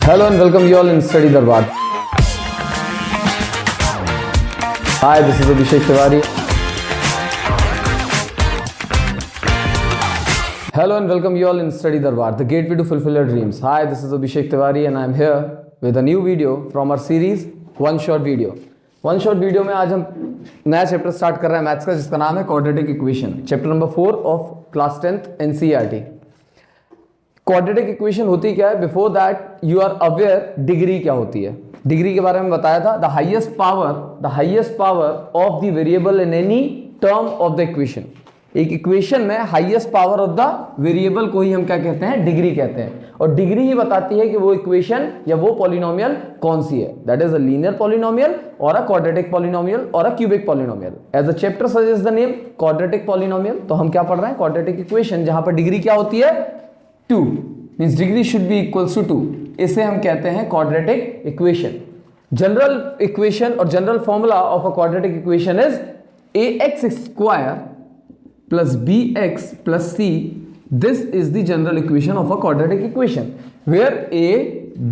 Hello and welcome you all in Study Darbar. Hi, this is Abhishek Tiwari. Hello and welcome you all in Study Darbar, the gateway to fulfill your dreams. Hi, this is Abhishek Tiwari and I am here with a new video from our series One Shot Video. One shot video में आज हम नया chapter start कर रहे हैं maths का, जिसका नाम है quadratic equation, chapter number 4 of class 10th NCERT. Quadratic equation होती क्या है? Before that you are aware degree क्या होती है। डिग्री के बारे में बताया था, the highest power of the variable in any term of the equation. एक इक्वेशन में highest power of the variable को ही हम क्या कहते हैं? डिग्री कहते हैं। और डिग्री ही बताती है कि वो इक्वेशन या वो पॉलिनोमियल कौन सी है, that is a linear polynomial और अ क्वाड्रेटिक पॉलिनोमियल और a cubic polynomial. As a chapter suggest the name quadratic polynomial. तो हम क्या पढ़ रहे हैं? क्वाड्रेटिक इक्वेशन, जहां पर डिग्री क्या होती है? 2 means degree should be equals to 2। इसे हम कहते हैं क्वाड्रेटिक इक्वेशन। जनरल इक्वेशन और general formula of a quadratic equation is ax square plus bx plus c. This is the general equation of a quadratic equation where a,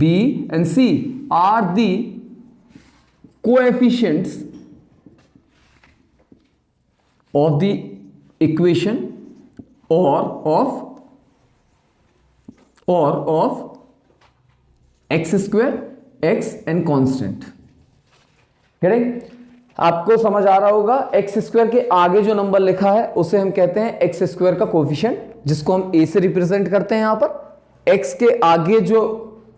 b and c are the coefficients of the equation or of x square, x and constant. Getting? आपको समझ आ रहा होगा, x square के आगे जो number लिखा है उसे हम कहते हैं एक्स स्क्वायर का कोफिशिएंट, जिसको हम ए से रिप्रेजेंट करते हैं। यहां पर एक्स के आगे जो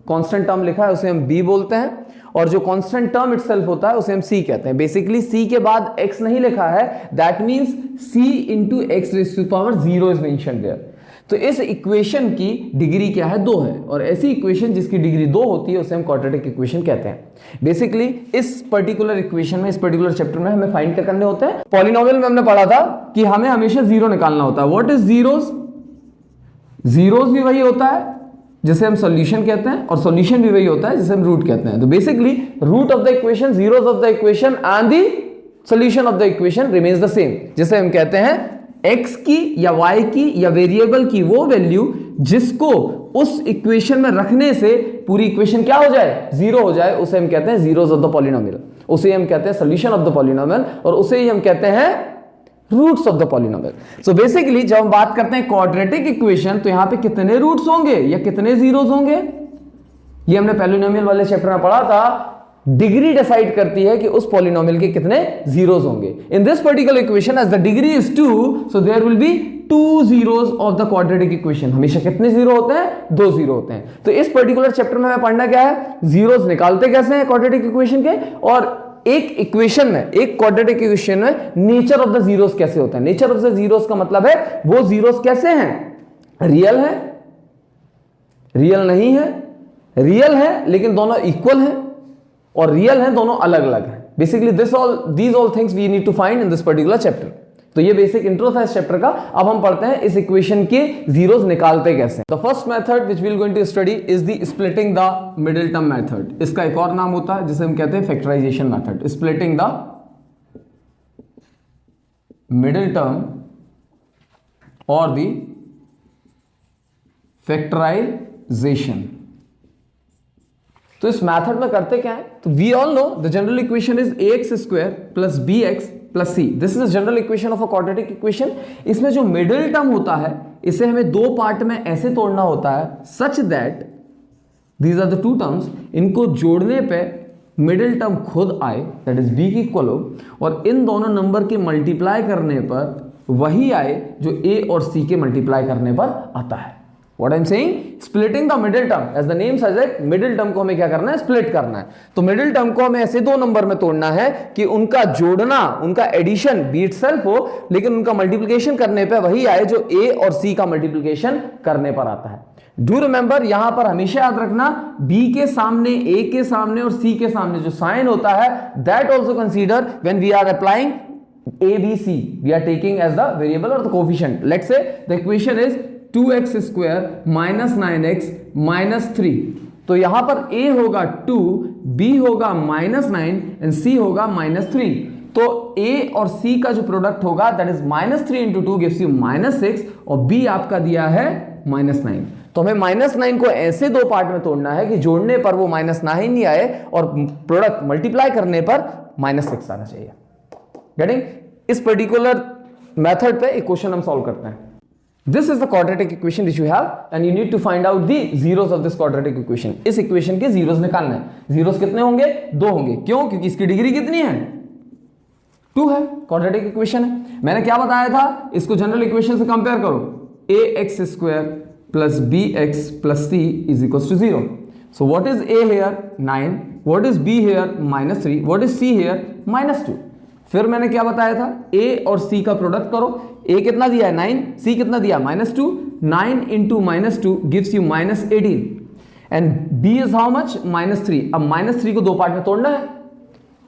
कांस्टेंट टर्म लिखा है उसे हम बी बोलते हैं, और जो कांस्टेंट टर्म इटसेल्फ होता है उसे हम सी कहते हैं। बेसिकली सी के बाद एक्स नहीं लिखा है, that means C into X raise to power 0 is mentioned there. तो इस इक्वेशन की डिग्री क्या है? 2 है। और ऐसी इक्वेशन जिसकी डिग्री 2 होती है उसे हम क्वाड्रेटिक इक्वेशन कहते हैं। बेसिकली इस पर्टिकुलर इक्वेशन में, इस पर्टिकुलर चैप्टर में हमें फाइंड क्या करने होते हैं? पॉलिनोमियल में हमने पढ़ा था कि हमें हमेशा 0 निकालना होता है। What is zeros? जीरोस भी वही होता है जिसे हम सॉल्यूशन कहते हैं, और सॉल्यूशन भी वही होता है जिसे हम रूट कहते हैं। तो basically root of the equation, zeros of the equation and the solution of the equation remains the same, जिसे हम कहते हैं x की या y की या वेरिएबल की वो वैल्यू जिसको उस इक्वेशन में रखने से पूरी इक्वेशन क्या हो जाए? 0 हो जाए, उसे हम कहते हैं जीरोस ऑफ द पॉलिनोमियल, उसे हम कहते हैं सॉल्यूशन ऑफ द पॉलिनोमियल, और उसे ही हम कहते हैं roots of the polynomial. So basically जब हम बात करते हैं क्वाड्रेटिक इक्वेशन, तो यहां पे कितने रूट्स होंगे या कितने जीरोस होंगे? ये हमने पॉलिनोमियल वाले चैप्टर में पढ़ा था। डिग्री डिसाइड करती है कि उस पॉलिनोमियल के कितने जीरोस होंगे। In this particular equation as the degree is 2, so there will be 2 zeros of the quadratic equation. हमेशा कितने जीरो होते हैं? 2 जीरो होते हैं। तो इस पर्टिकुलर चैप्टर में हमें पढ़ना क्या है? जीरोस निकालते कैसे हैं क्वाड्रेटिक इक्वेशन के, और एक इक्वेशन में, एक क्वाड्रेटिक इक्वेशन में नेचर ऑफ द जीरोस कैसे होता है। नेचर ऑफ द जीरोस का मतलब है वो जीरोस कैसे हैं? रियल है, रियल नहीं है, रियल है लेकिन दोनों इक्वल हैं, और रियल है दोनों अलग अलग हैं। Basically these all things we need to find in this particular chapter. तो ये बेसिक इंट्रो था इस चैप्टर का। अब हम पढ़ते हैं इस इक्वेशन के जीरोस निकालते कैसे। The first method which we will going to study is the splitting the middle term method. इसका एक और नाम होता है जिसे हम कहते हैं factorization method. Splitting the middle term और द फैक्टराइजेशन। तो इस मेथड में करते क्या है? तो we all know the general equation is ax square plus bx plus c। This is the general equation of a quadratic equation. इसमें जो मिडिल टर्म होता है इसे हमें 2 पार्ट में ऐसे तोड़ना होता है such that these are the 2 terms, इनको जोड़ने पे मिडिल टर्म खुद आए, दैट इज b की इक्वल हो, और इन दोनों नंबर के मल्टीप्लाई करने पर वही आए जो a और c के मल्टीप्लाई करने पर आता है। What I'm saying, splitting the middle term, as the name suggests, middle term को हमें क्या करना है? स्प्लिट करना है। तो मिडिल टर्म को हमें ऐसे 2 नंबर में तोड़ना है कि उनका जोड़ना, उनका एडिशन बी इटसेल्फ हो, लेकिन उनका मल्टीप्लिकेशन करने पे वही आए जो a और c का मल्टीप्लिकेशन करने पर आता है। डू रिमेंबर, यहां पर हमेशा याद रखना b के सामने, a के सामने और c के सामने जो साइन होता है, that also consider when we are applying a b c, we are taking as the variable or the coefficient. Let's say the equation is 2x square minus 9x minus 3। तो यहां पर a होगा 2, b होगा minus 9 and c होगा minus 3। तो a और c का जो प्रोडक्ट होगा that is minus 3 into 2 gives you minus 6, और b आपका दिया है माइनस 9। तो हमें -9 को ऐसे दो पार्ट में तोड़ना है कि जोड़ने पर वो -9 नहीं आए और प्रोडक्ट मल्टीप्लाई करने पर -6 आना चाहिए। गेटिंग? इस पर्टिकुलर मेथड पे एक क्वेश्चन हम सॉल्व करते हैं। This is the quadratic equation which you have and you need to find out the zeros of this quadratic equation. इस इक्वेशन के जीरोस निकालना है। जीरोस कितने होंगे? 2 होंगे। क्यों? क्योंकि इसकी डिग्री कितनी है? 2 है। क्वाड्रेटिक इक्वेशन है। मैंने क्या बताया था? इसको जनरल इक्वेशन से कंपेयर करो। ax² plus bx plus c is equals to 0. So what is a here? 9. What is b here? -3. What is c here? -2. फिर मैंने क्या बताया था? a और c का प्रोडक्ट करो। a कितना दिया है? 9. c कितना दिया? -2. 9 into -2 gives you -18. And b is how much? -3. अब -3 को दो पार्ट में तोड़ना है।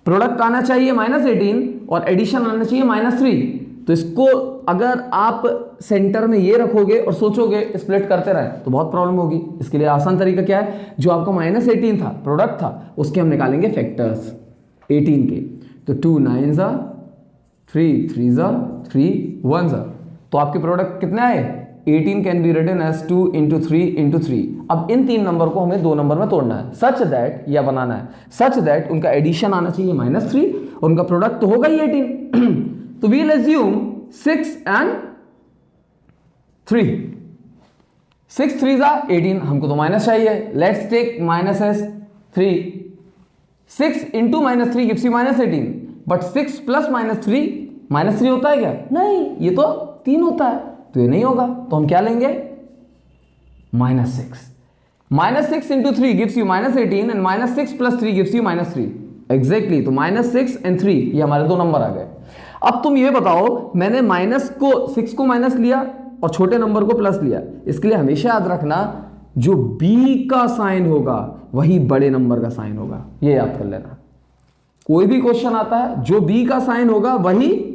प्रोडक्ट आना चाहिए -18 और एडिशन आना चाहिए -3। तो इसको अगर आप सेंटर में ये रखोगे और सोचोगे स्प्लिट करते रहे तो बहुत प्रॉब्लम होगी। इसके लिए आसान तरीका क्या है? जो आपका -18 था, प्रोडक्ट था, उसके हम निकालेंगे फैक्टर्स 18 के। तो 2 9s 3 3s 3 1s। तो आपके प्रोडक्ट कितने आए? 18 can be written as 2 into 3 into 3। अब इन 3 नंबर को हमें 2 नंबर में तोड़ना है सच दैट, या बनाना है सच दैट उनका एडिशन आना चाहिए -3 और उनका प्रोडक्ट तो होगा ही 18। तो वील एज्यूम 6 and 3। 6 3s 18, हमको तो माइनस चाहिए। Let's take -3। 6 into -3 gives you -18, but 6 plus -3 -3 होता है क्या? नहीं, ये तो 3 होता है, तो ये नहीं होगा। तो हम क्या लेंगे? -6। -6 into 3 gives you -18 and -6 plus 3 gives you -3। Exactly, तो -6 and 3 ये हमारे दो नंबर आ गए। अब तुम ये बताओ, मैंने -6 को माइनस लिया और छोटे नंबर को प्लस लिया। इसके लिए हमेशा याद रखना, जो b का साइन होगा वही बड़े नंबर का साइन होगा। ये याद कर लेना। कोई भी क्वेश्चन आता है, जो b का साइन होगा वही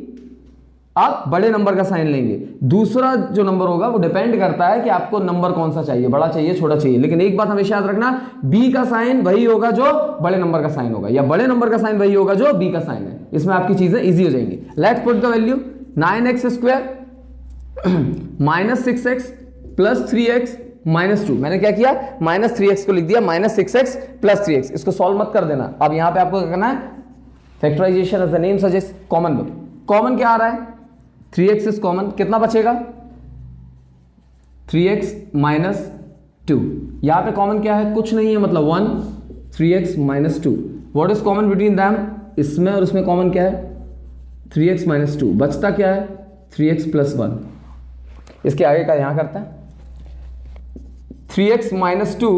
आप बड़े नंबर का साइन लेंगे। दूसरा जो नंबर होगा वो डिपेंड करता है कि आपको नंबर कौन सा चाहिए, बड़ा चाहिए छोटा चाहिए। लेकिन एक बात हमेशा याद रखना, b का साइन वही होगा जो बड़े नंबर का साइन होगा, या बड़े नंबर का साइन वही होगा जो b का साइन है। इसमें आपकी चीजें इजी हो जाएंगी। Let's put the value 9x² -6x plus 3x -2। मैंने क्या किया? -3x को लिख दिया -6x प्लस 3x। इसको सॉल्व मत कर देना। अब यहां पे आपको क्या करना है? Factorization as the name suggest, common लो। कॉमन क्या आ रहा है? 3x is common. कितना बचेगा? 3x -2। यहां पे कॉमन क्या है? कुछ नहीं है, मतलब 1। 3x -2। What is common between them? इसमें और इसमें कॉमन क्या है? 3x -2। बचता क्या है? 3x + 1। इसके आगे का यहां करता है 3x -2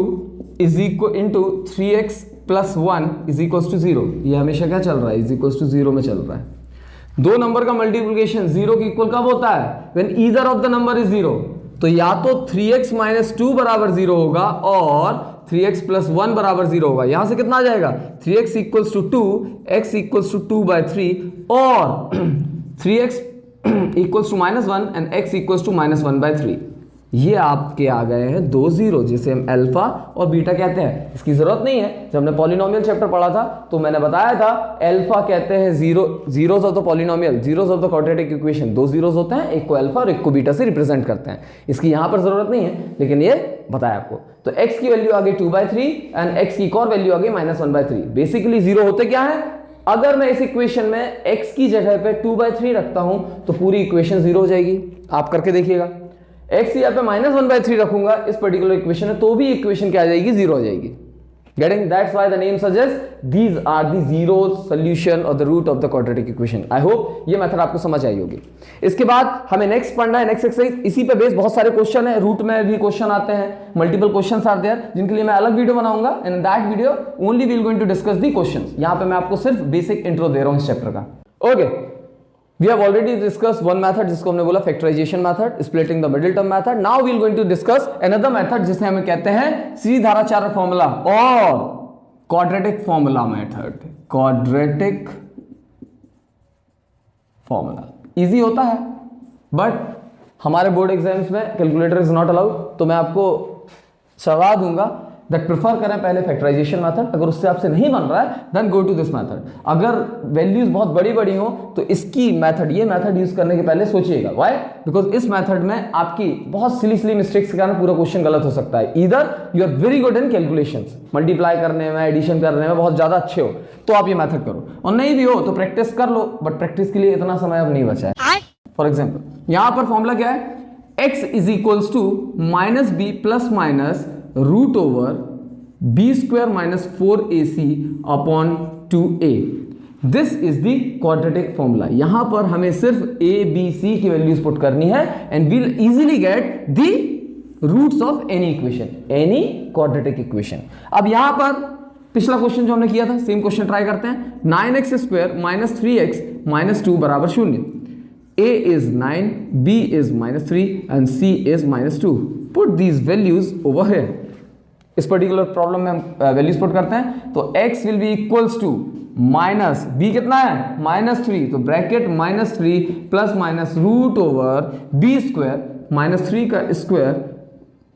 is equal into 3x + 1 is equal to 0। ये हमेशा क्या चल रहा है? इज इक्वल टू 0 में चल रहा है। दो नंबर का मल्टीप्लिकेशन 0 के इक्वल कब होता है? When either of the number is 0। तो या तो 3x -2 बराबर 0 होगा और 3x + 1 बराबर 0 होगा। यहां से कितना आ जाएगा? 3x = 2, x = 2/3 और 3x = -1 and x = -1/3। ये आपके आ गए हैं 2 0, जिसे हम अल्फा और बीटा कहते हैं। इसकी जरूरत नहीं है। जब हमने पॉलिनोमियल चैप्टर पढ़ा था तो मैंने बताया था अल्फा कहते हैं zeros of the polynomial, zeros of the quadratic equation. 2 zeros होते हैं, एक को अल्फा और एक को बीटा से रिप्रेजेंट करते हैं। इसकी यहां पर जरूरत नहीं है, लेकिन ये बताया आपको। तो x की वैल्यू आ गई 2/3 एंड x की एक और वैल्यू आ गई -1/3। बेसिकली 0 होते क्या है? अगर मैं इस इक्वेशन में x की जगह पे 2/3 रखता हूं तो पूरी इक्वेशन 0 हो जाएगी। आप करके देखिएगा। x यहाँ पे -1/3 रखूंगा इस पर्टिकुलर इक्वेशन में, तो भी इक्वेशन क्या आ जाएगी? 0 हो जाएगी। Getting? That's why the name suggests these are the zeros solution or the root of the quadratic equation. I hope ये मेथड आपको समझ आई होगी। इसके बाद हमें नेक्स्ट पढ़ना है, नेक्स्ट एक्सरसाइज। इसी पे बेस बहुत सारे क्वेश्चन है, रूट में भी क्वेश्चन आते हैं, मल्टीपल क्वेश्चंस आर देयर, जिनके लिए मैं अलग वीडियो बनाऊंगा। In that video only we will going to discuss the questions. यहाँ पे मैं आपको सिर्फ बेसिक इंट्रो दे रहा हूँ इस चैप्टर का। Okay, we have already discussed one method जिसको हमने बोला factorization method, splitting the middle term method. Now we will going to discuss another method जिसे हमें कहते हैं सीधी धाराचार फॉर्मूला और quadratic formula method। quadratic formula easy होता है, बट हमारे बोर्ड एग्जाम्स में कैलकुलेटर इज नॉट अलाउड। तो मैं आपको सलाह दूंगा, दैट प्रेफर करें पहले फैक्टराइजेशन मेथड। अगर उससे आपसे नहीं बन रहा है then go to this method. अगर वैल्यूज बहुत बड़ी बड़ी हो तो इसकी मेथड, ये मेथड यूज करने के पहले सोचिएगा। व्हाई? बिकॉज इस मेथड में आपकी बहुत सिली मिस्टेक्स के कारण पूरा क्वेश्चन गलत हो सकता है। Either you are very good in calculations, multiply करने में, एडिशन करने में बहुत ज्यादा अच्छे हो तो आप ये मेथड करो, और नहीं भी हो तो प्रैक्टिस कर लो, बट प्रैक्टिस के लिए इतना समय अब नहीं बचा है। फॉर एग्जाम्पल यहां पर फॉर्मूला क्या है, x is equals to minus B plus minus root over B square minus 4ac upon 2a। This is the quadratic formula. यहां पर हमें सिर्फ a b c की वैल्यूज पुट करनी है and we'll easily get the roots of any equation, any quadratic equation. अब यहां पर पिछला क्वेश्चन जो हमने किया था सेम क्वेश्चन ट्राई करते हैं। 9x square minus 3x minus 2 बराबर 0। a is 9, b is minus 3 and c is minus 2. Put these values over here. इस पर्टिकुलर प्रॉब्लम में हम वैल्यूज पुट करते हैं तो x will be equals to minus b कितना है माइनस 3, तो bracket minus 3 plus minus root over b square minus 3 का square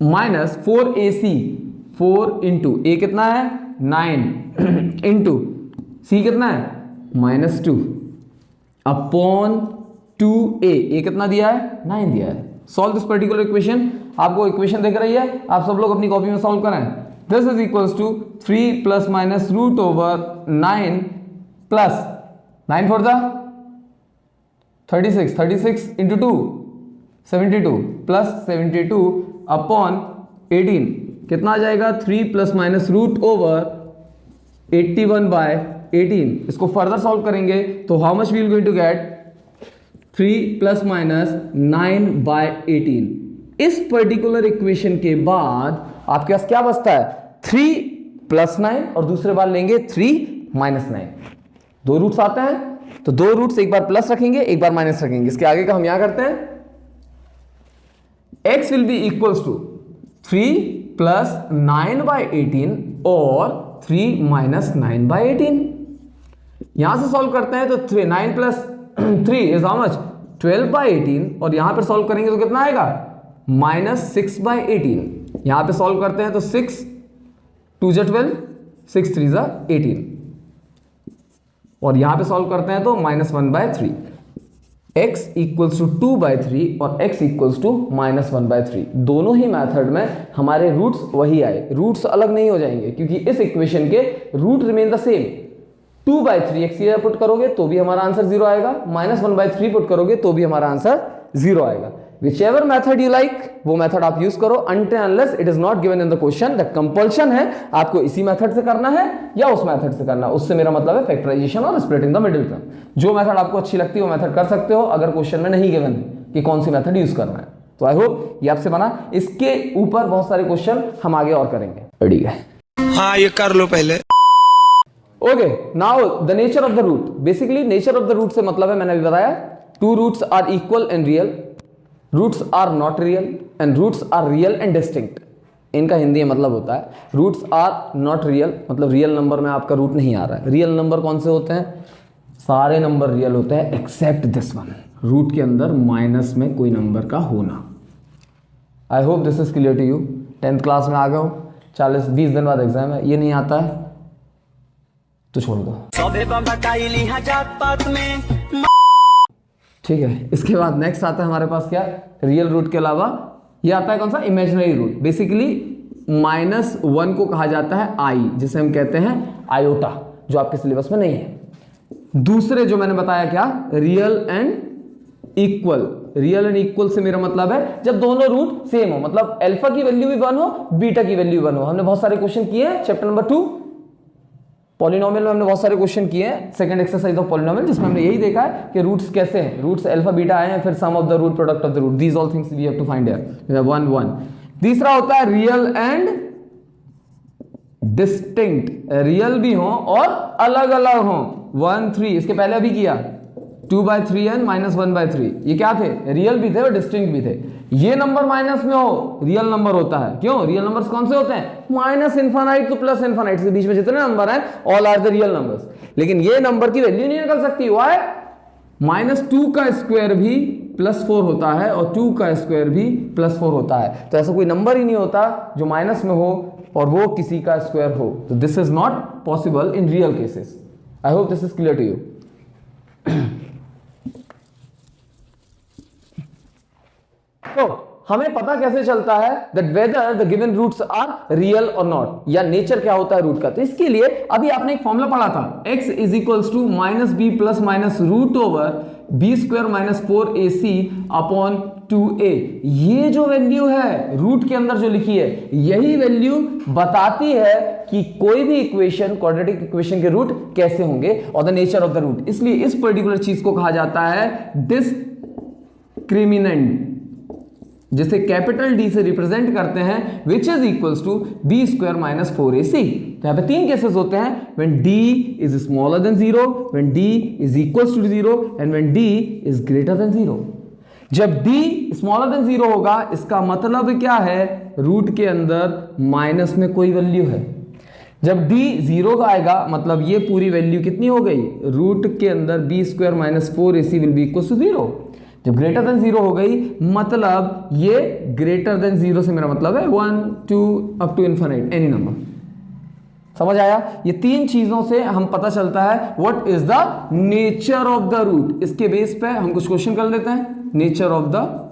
minus 4ac, 4 into a कितना है 9 इंटू c कितना है माइनस 2 अपॉन 2a। a कितना दिया है 9 दिया है। Solve this particular equation. आपको इक्वेशन दिख रही है, आप सब लोग अपनी कॉपी में सॉल्व करें। This is equals to 3 plus minus root over 9 plus 9 four the 36, 36 into 2 72 plus 72 upon 18 कितना आ जाएगा 3 plus minus root over 81 by 18। इसको फर्दर सॉल्व करेंगे तो how much we will going to get 3 plus minus 9 by 18। इस particular equation के बाद आपके पास क्या बचता है 3 प्लस 9 और दूसरे बार लेंगे 3 माइनस 9। दो रूट्स आते हैं तो दो रूट्स एक बार प्लस रखेंगे एक बार माइनस रखेंगे। इसके आगे का हम यहां करते हैं x will be equals to 3 plus 9 by 18 और 3 माइनस 9 बाय 18। यहां से सॉल्व करते हैं तो 9 plus 3 is how much 12 by 18 और यहां पे सॉल्व करेंगे तो कितना आएगा माइनस 6 बाय 18। यहां पे सॉल्व करते हैं तो 6 2 जा 12, 6 3 जा 18 और यहां पे सॉल्व करते हैं तो minus 1 by 3। x equals to 2 bye 3 और x equals to minus 1 by 3। दोनों ही मेथड में हमारे रूट्स वही आए, रूट्स अलग नहीं हो जाएंगे क्योंकि इस इक्वेशन के root remain the same. 2 bye 3 X put करोगे तो भी हमारा आंसर 0 आएगा, माइनस 1 बाय 3 पुट करोगे तो भी हमारा आंसर 0 आएगा। विचएवर मेथड यू लाइक वो मेथड आप यूज करो until unless it is not given in the question। That compulsion है आपको इसी मेथड से करना है या उस मेथड से करना है। उससे मेरा मतलब है फैक्टराइजेशन और स्प्लिटिंग द मिडिल टर्म। जो मेथड आपको अच्छी लगती है वो मेथड कर सकते हो अगर क्वेश्चन में नहीं गिवन कि कौन सी मेथड यूज करना है। तो आई होप ये आपसे बना। इसके ऊपर बहुत सारे क्वेश्चन हम आगे और करेंगे। ठीक है, हाँ ये कर लो पहले। Okay, now the nature of the root. Basically nature of the root से मतलब है, मैंने अभी बताया, two roots are equal and real, roots are not real and roots are real and distinct. इनका हिंदी में मतलब होता है रूट्स आर नॉट रियल, मतलब रियल नंबर में आपका रूट नहीं आ रहा है। रियल नंबर कौन से होते हैं? सारे नंबर रियल होते हैं एक्सेप्ट दिस वन, रूट के अंदर माइनस में कोई नंबर का होना। I hope this is clear to you. 10th class में आ गए हो, 40-20 दिन बाद एग्जाम है, ये नहीं आता है तो छोड़ दो। ठीक है, इसके बाद नेक्स्ट आता है हमारे पास क्या, रियल रूट के अलावा ये आता है कौन सा, इमेजिनरी रूट। बेसिकली -1 को कहा जाता है आई, जिसे हम कहते हैं आयोटा, जो आपके सिलेबस में नहीं है। दूसरे जो मैंने बताया क्या, real and equal. Real and equal से मेरा मतलब है जब दोनों रूट सेम हो, मतलब अल्फा की वैल्यू भी 1 हो, बीटा की वैल्यू 1 हो। हमने बहुत सारे क्वेश्चन किए हैं चैप्टर नंबर 2 पॉलिनोमियल में, हमने बहुत सारे क्वेश्चन किए हैं सेकंड एक्सरसाइज ऑफ पॉलिनोमियल, जिसमें हमने यही देखा है कि रूट्स कैसे हैं, रूट्स अल्फा बीटा आए हैं, फिर sum of the root, product of the root, these all things we have to find here 1 1। तीसरा होता है रियल एंड डिस्टिंक्ट, रियल भी हो और अलग अलग हो। 1 3 इसके पहले अभी किया 2/3n -1/3, ये क्या थे, रियल भी थे और डिस्टिंक्ट भी थे। ये नंबर माइनस में हो रियल नंबर होता है, क्यों? रियल नंबर्स कौन से होते हैं, minus infinite to plus infinite, के बीच में जितने नंबर हैं all are the real numbers. लेकिन ये नंबर की वैल्यू नहीं निकल सकती, व्हाई? -2 का स्क्वायर भी +4 होता है और 2 का स्क्वायर भी +4 होता है। तो ऐसा कोई नंबर ही नहीं होता जो माइनस में हो और वो किसी का स्क्वायर हो, तो this is not possible in real cases. I hope this is clear to you. तो हमें पता कैसे चलता है that whether the given roots are real or not, या नेचर क्या होता है रूट का। तो इसके लिए अभी आपने एक फॉर्मूला पढ़ा था, x is equals to minus B plus minus root over B square minus 4ac upon 2a। ये जो वैल्यू है रूट के अंदर जो लिखी है, यही वैल्यू बताती है कि कोई भी इक्वेशन, क्वाड्रेटिक इक्वेशन के रूट कैसे होंगे और the nature of the root. इसलिए इस पर्टिकुलर चीज को कहा जाता है डिस्क्रिमिनेंट, जिसे कैपिटल डी से रिप्रेजेंट करते हैं, which is equals to b square minus 4ac। तो यहां पे तीन केसेस होते हैं, when d is smaller than 0, when d is equals to 0 and when d is greater than 0। जब d स्मॉलर देन 0 होगा, इसका मतलब क्या है, रूट के अंदर माइनस में कोई वैल्यू है। जब d 0 का आएगा, मतलब ये पूरी वैल्यू कितनी हो गई, रूट के अंदर b square minus 4ac will be equals to 0। जब ग्रेटर देन 0 हो गई, मतलब ये ग्रेटर देन 0 से मेरा मतलब है 1 2 up to infinite, any number. समझ आया? ये तीन चीजों से हम पता चलता है what is the nature of the root. इसके बेस पे हम कुछ क्वेश्चन कर लेते हैं, नेचर ऑफ द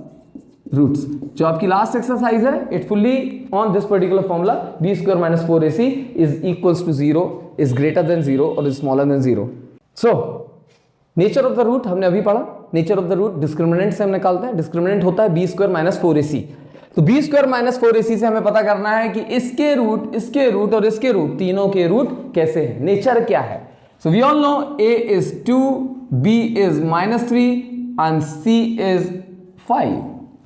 रूट्स। जो आपकी लास्ट एक्सरसाइज है, it fully on this particular formula, b square minus 4ac is equals to 0, is greater than 0 और is smaller than 0। So nature of the root हमने अभी पढ़ा। Nature of the root discriminant से हम निकालते हैं। Discriminant होता है बी स्क्वायर माइनस 4ac। तो बी स्क्वायर माइनस 4ac से हमें पता करना है कि इसके रूट और इसके रूट, तीनों के रूट कैसे हैं, नेचर क्या है। So we all know a is 2, b is -3 and c is 5।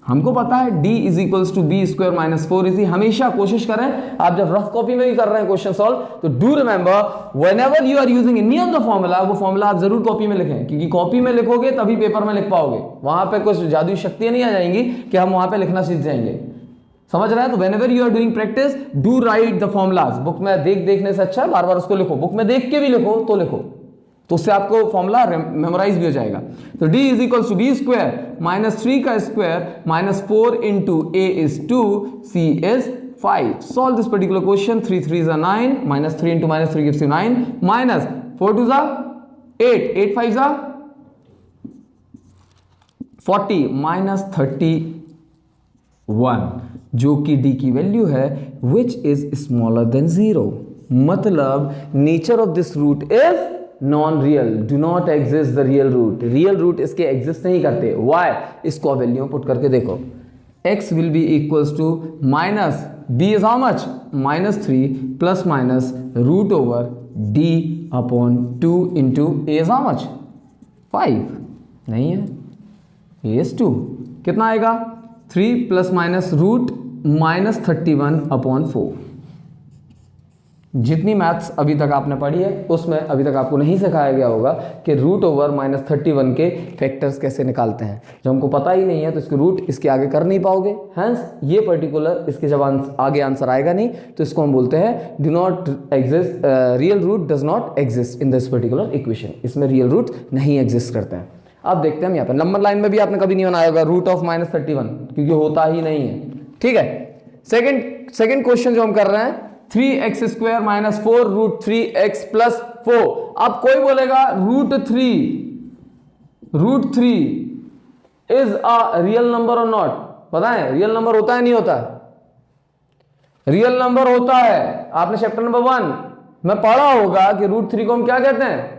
हमको पता है d is equals to b square minus 4ac। हमेशा कोशिश करें, आप जब रफ कॉपी में भी कर रहे हैं क्वेश्चन सॉल्व, तो do remember whenever you are using any of the formula, वो फॉर्मूला आप जरूर कॉपी में लिखें, क्योंकि कॉपी में लिखोगे तभी पेपर में लिख पाओगे। वहां पे कुछ जादुई शक्तियां नहीं आ जाएंगी कि हम वहां पे लिखना सीख जाएंगे। समझ रहे हैं? तो whenever you are doing practice, do write the formulas. Book में देखने से अच्छा है बार बार उसको लिखो, बुक में देख के भी लिखो तो लिखो, तो उससे आपको फॉर्मूला मेमोराइज भी हो जाएगा। तो d is equals to b square minus 3 का square minus 4 into a is 2, c is 5। Solve this particular question. 3 3 is 9, minus 3 into minus 3 gives you 9, minus 4 2 is 8, 8 5 is 40, minus 31, जो कि d की value है, which is smaller than 0। मतलब nature of this root is non real, do not exist the real root. Real root इसके exist नहीं करते। Why? इसको value put करके देखो, x will be equals to minus b is how much, -3 plus minus root over d upon 2 into a is how much, 5 नहीं है, a is 2, कितना आएगा 3 plus minus root minus 31 upon 4। जितनी maths अभी तक आपने पढ़ी है उसमें अभी तक आपको नहीं सिखाया गया होगा कि रूट ओवर माइनस 31 के फैक्टर्स कैसे निकालते हैं। जब हमको पता ही नहीं है तो इसके रूट इसके आगे कर नहीं पाओगे। हैंस ये पर्टिकुलर इसके जब आगे आंसर आएगा नहीं, तो इसको हम बोलते हैं do not exist, real root does not exist in this particular equation. इसमें रियल रूट नहीं एग्जिस्ट करते हैं। अब देखते हैं हम यहाँ पर नंबर लाइन में भी आपने कभी नहीं बनाया होगा रूट ऑफ माइनस 31, क्योंकि होता ही नहीं है। ठीक है, सेकेंड क्वेश्चन जो हम कर रहे हैं, 3x square minus 4 root 3x plus 4। अब कोई बोलेगा root 3 is a real number और नॉट। पता है रियल नंबर होता है नहीं होता है? रियल नंबर होता है। आपने चैप्टर नंबर 1 में पढ़ा होगा कि रूट 3 को हम क्या कहते हैं,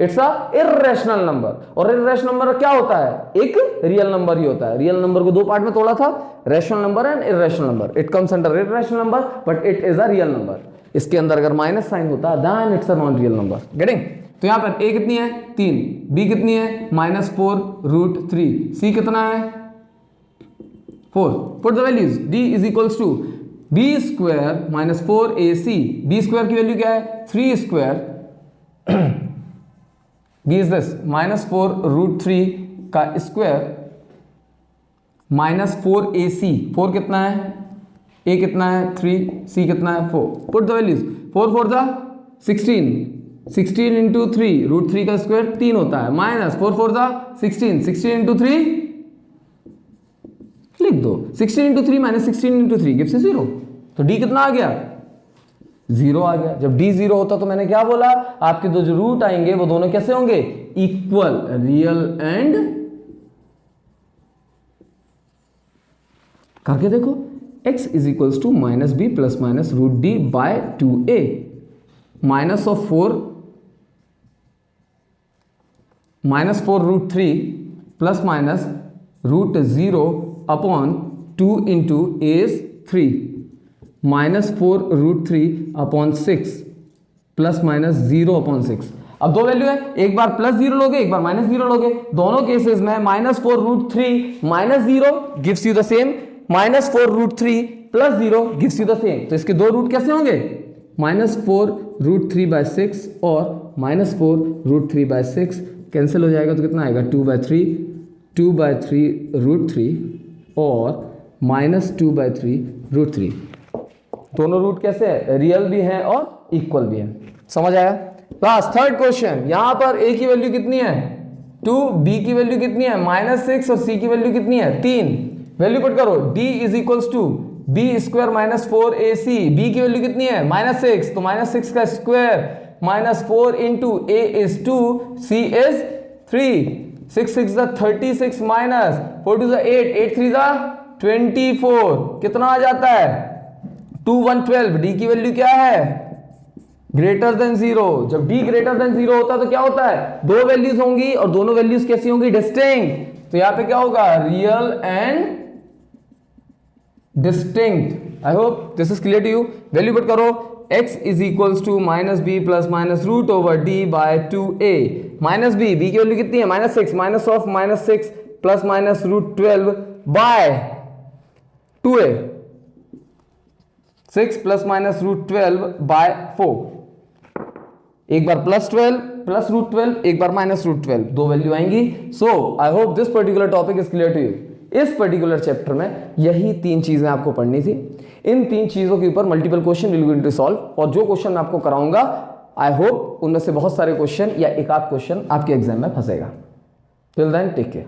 इट्स अ इर्रेशनल नंबर। और इर्रेशनल नंबर क्या होता है, एक रियल नंबर ही होता है। रियल नंबर को दो पार्ट में तोड़ा था, rational number and irrational number. It comes under irrational number but it is a real number. इसके अंदर अगर माइनस साइन होता है then it's a non real number. Getting? तो यहां पर a कितनी है 3, b कितनी है -4 रूट 3, c कितना है 4। Put the values, d is equals to b square minus 4ac। b square की वैल्यू क्या है 3 square, b is this -4 root 3 का स्क्वायर -4ac। 4 कितना है, a कितना है 3, c कितना है 4। पुट द वैल्यूज, 4 4 जा 16, 16 इंटू 3 रूट 3 का स्क्वायर 3 होता है, माइनस 4 4 जा 16, 16 इंटू 3 लिख दो, 16 इंटू 3 माइनस 16 इंटू 3 गिव्स 0। तो d कितना आ गया 0 आ गया। जब d 0 होता तो मैंने क्या बोला, आपके दो जो रूट आएंगे वो दोनों कैसे होंगे, इक्वल, रियल एंड, करके देखो, x is equals to minus B plus minus root d by 2a, minus of 4 root 3 plus minus root 0 upon 2 into a is 3, minus 4 root 3 upon 6 plus minus 0 upon 6। अब दो value है, एक बार plus 0 लोगे, एक बार minus 0 लोगे, दोनों cases में minus 4 root 3 minus 0 gives you the same, minus 4 root 3 plus 0 gives you the same. तो इसके दो रूट कैसे होंगे, माइनस 4 रूट 3 बाय 6 और माइनस 4 रूट 3 बाय 6 कैंसिल हो जाएगा तो कितना आएगा, 2 बाय 3 रूट 3 और माइनस 2 बाय 3 रूट 3। दोनों रूट कैसे है, रियल भी है और इक्वल भी है। समझ आया। लास्ट थर्ड क्वेश्चन, यहां पर a की वैल्यू कितनी है 2, b की वैल्यू कितनी है -6 और c की वैल्यू कितनी है 3। वैल्यू पुट करो, d is equals to b square minus 4ac, b की वैल्यू कितनी है -6, तो -6 का square minus 4 into a is 2, c is 3, 6 6 36 minus 4 2 8, 8 3 24, कितना आ जाता है 2 1 12। d की वैल्यू क्या है, ग्रेटर देन 0। जब d ग्रेटर देन 0 होता है तो क्या होता है, दो वैल्यूज होंगी और दोनों वैल्यूज कैसी होंगी, डिस्टिंक्ट। तो यहां पे क्या होगा, real and distinct. I hope this is clear to you. Value put करो, x is equals to minus B plus minus root over d by 2a, minus b, b की वैल्यू कितनी है -6, minus of -6 plus minus root 12 by 2a, 6 plus minus root 12 by 4, एक बार plus 12 plus root 12, एक बार minus root 12, दो value आएंगी। So I hope this particular topic is clear to you. इस particular chapter में यही तीन चीजें आपको पढ़नी थी। इन तीन चीजों के ऊपर multiple question will going to solve, और जो क्वेश्चन मैं आपको कराऊंगा आई होप उनमें से बहुत सारे क्वेश्चन या एक आध क्वेश्चन आपके एग्जाम में फंसेगा। Till then take care.